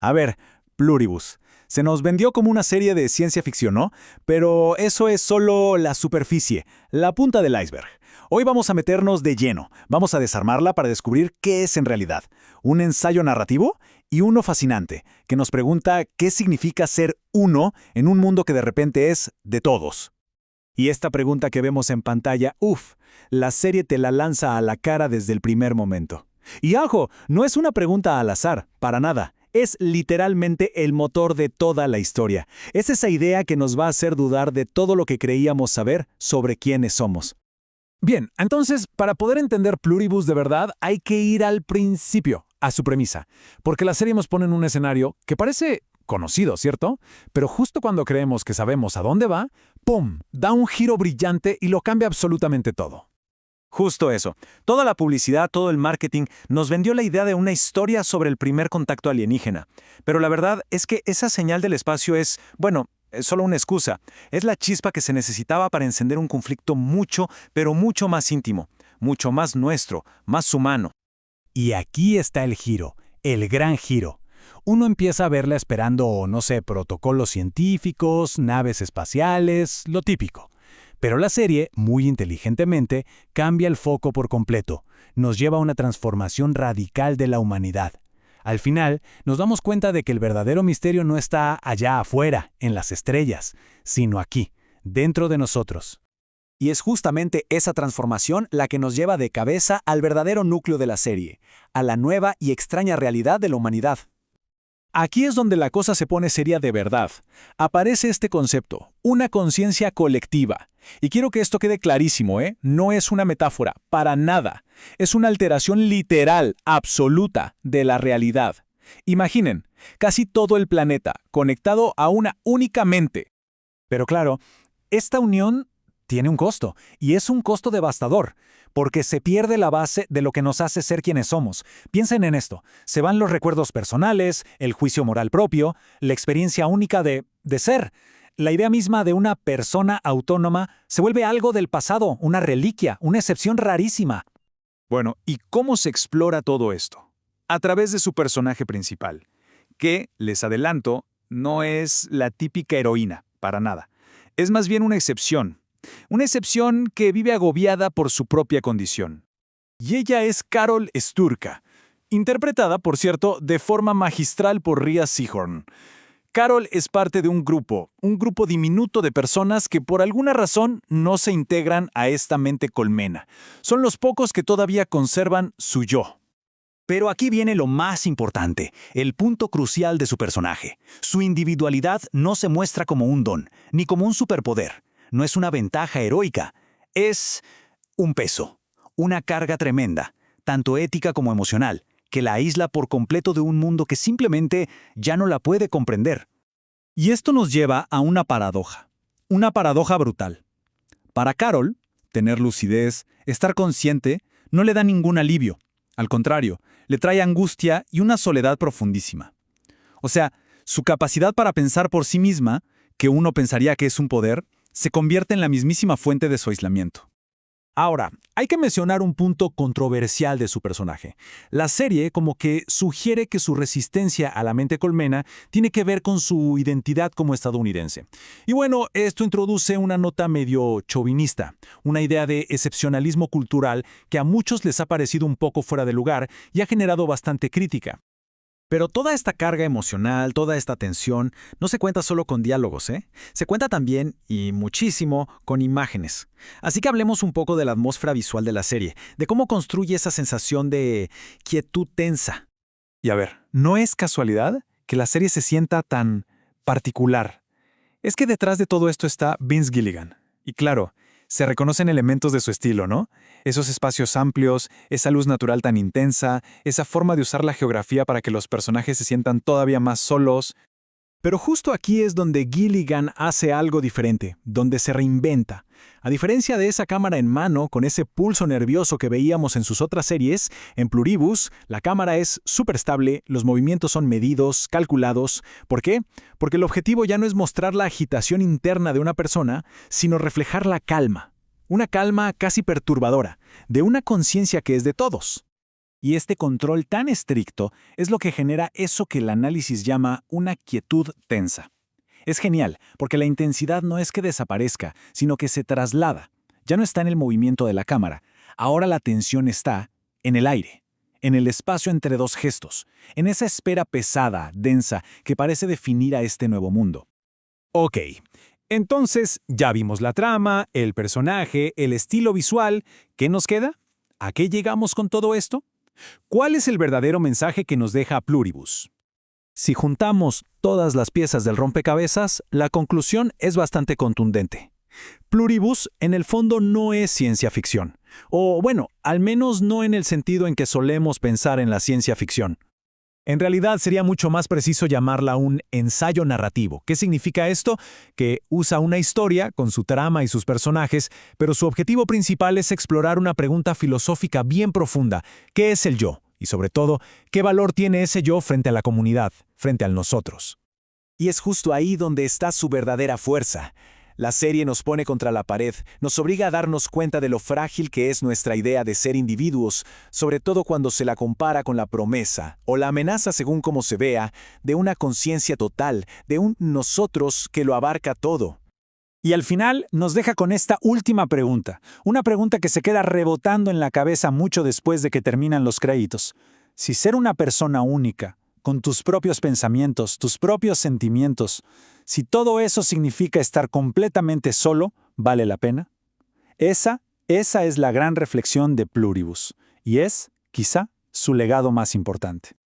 A ver, Pluribus. Se nos vendió como una serie de ciencia ficción, ¿no? Pero eso es solo la superficie, la punta del iceberg. Hoy vamos a meternos de lleno, vamos a desarmarla para descubrir qué es en realidad. Un ensayo narrativo y uno fascinante, que nos pregunta qué significa ser uno en un mundo que de repente es de todos. Y esta pregunta que vemos en pantalla, la serie te la lanza a la cara desde el primer momento. Y ojo, no es una pregunta al azar, para nada. Es literalmente el motor de toda la historia. Es esa idea que nos va a hacer dudar de todo lo que creíamos saber sobre quiénes somos. Bien, entonces, para poder entender Pluribus de verdad, hay que ir al principio, a su premisa. Porque la serie nos pone en un escenario que parece conocido, ¿cierto? Pero justo cuando creemos que sabemos a dónde va, ¡pum!, da un giro brillante y lo cambia absolutamente todo. Justo eso. Toda la publicidad, todo el marketing nos vendió la idea de una historia sobre el primer contacto alienígena. Pero la verdad es que esa señal del espacio es solo una excusa. Es la chispa que se necesitaba para encender un conflicto mucho, pero mucho más íntimo, mucho más nuestro, más humano. Y aquí está el giro, el gran giro. Uno empieza a verla esperando, no sé, protocolos científicos, naves espaciales, lo típico. Pero la serie, muy inteligentemente, cambia el foco por completo. Nos lleva a una transformación radical de la humanidad. Al final, nos damos cuenta de que el verdadero misterio no está allá afuera, en las estrellas, sino aquí, dentro de nosotros. Y es justamente esa transformación la que nos lleva de cabeza al verdadero núcleo de la serie, a la nueva y extraña realidad de la humanidad. Aquí es donde la cosa se pone seria de verdad. Aparece este concepto, una conciencia colectiva. Y quiero que esto quede clarísimo, ¿eh? No es una metáfora, para nada. Es una alteración literal, absoluta, de la realidad. Imaginen, casi todo el planeta conectado a una única mente. Pero claro, esta unión tiene un costo, y es un costo devastador, porque se pierde la base de lo que nos hace ser quienes somos. Piensen en esto, se van los recuerdos personales, el juicio moral propio, la experiencia única de ser. La idea misma de una persona autónoma se vuelve algo del pasado, una reliquia, una excepción rarísima. Bueno, ¿y cómo se explora todo esto? A través de su personaje principal, que, les adelanto, no es la típica heroína, para nada. Es más bien una excepción. Una excepción que vive agobiada por su propia condición. Y ella es Carol Sturka, interpretada, por cierto, de forma magistral por Rhea Seehorn. Carol es parte de un grupo diminuto de personas que por alguna razón no se integran a esta mente colmena. Son los pocos que todavía conservan su yo. Pero aquí viene lo más importante, el punto crucial de su personaje. Su individualidad no se muestra como un don, ni como un superpoder. No es una ventaja heroica, es un peso, una carga tremenda, tanto ética como emocional, que la aísla por completo de un mundo que simplemente ya no la puede comprender. Y esto nos lleva a una paradoja brutal. Para Carol, tener lucidez, estar consciente, no le da ningún alivio. Al contrario, le trae angustia y una soledad profundísima. O sea, su capacidad para pensar por sí misma, que uno pensaría que es un poder, se convierte en la mismísima fuente de su aislamiento. Ahora, hay que mencionar un punto controversial de su personaje. La serie como que sugiere que su resistencia a la mente colmena tiene que ver con su identidad como estadounidense. Y bueno, esto introduce una nota medio chauvinista, una idea de excepcionalismo cultural que a muchos les ha parecido un poco fuera de lugar y ha generado bastante crítica. Pero toda esta carga emocional, toda esta tensión, no se cuenta solo con diálogos, ¿eh? Se cuenta también, y muchísimo, con imágenes. Así que hablemos un poco de la atmósfera visual de la serie, de cómo construye esa sensación de quietud tensa. Y a ver, no es casualidad que la serie se sienta tan particular. Es que detrás de todo esto está Vince Gilligan. Y claro, se reconocen elementos de su estilo, ¿no? Esos espacios amplios, esa luz natural tan intensa, esa forma de usar la geografía para que los personajes se sientan todavía más solos. Pero justo aquí es donde Gilligan hace algo diferente, donde se reinventa. A diferencia de esa cámara en mano, con ese pulso nervioso que veíamos en sus otras series, en Pluribus, la cámara es súper estable, los movimientos son medidos, calculados. ¿Por qué? Porque el objetivo ya no es mostrar la agitación interna de una persona, sino reflejar la calma. Una calma casi perturbadora, de una conciencia que es de todos. Y este control tan estricto es lo que genera eso que el análisis llama una quietud tensa. Es genial, porque la intensidad no es que desaparezca, sino que se traslada. Ya no está en el movimiento de la cámara. Ahora la tensión está en el aire, en el espacio entre dos gestos, en esa espera pesada, densa, que parece definir a este nuevo mundo. Ok, entonces ya vimos la trama, el personaje, el estilo visual. ¿Qué nos queda? ¿A qué llegamos con todo esto? ¿Cuál es el verdadero mensaje que nos deja Pluribus? Si juntamos todas las piezas del rompecabezas, la conclusión es bastante contundente. Pluribus, en el fondo, no es ciencia ficción. O, bueno, al menos no en el sentido en que solemos pensar en la ciencia ficción. En realidad sería mucho más preciso llamarla un ensayo narrativo. ¿Qué significa esto? Que usa una historia con su trama y sus personajes, pero su objetivo principal es explorar una pregunta filosófica bien profunda. ¿Qué es el yo? Y sobre todo, ¿qué valor tiene ese yo frente a la comunidad, frente al nosotros? Y es justo ahí donde está su verdadera fuerza. La serie nos pone contra la pared, nos obliga a darnos cuenta de lo frágil que es nuestra idea de ser individuos, sobre todo cuando se la compara con la promesa, o la amenaza según como se vea, de una conciencia total, de un nosotros que lo abarca todo. Y al final nos deja con esta última pregunta, una pregunta que se queda rebotando en la cabeza mucho después de que terminan los créditos. Si ser una persona única, con tus propios pensamientos, tus propios sentimientos, si todo eso significa estar completamente solo, ¿vale la pena? Esa es la gran reflexión de Pluribus, y es, quizá, su legado más importante.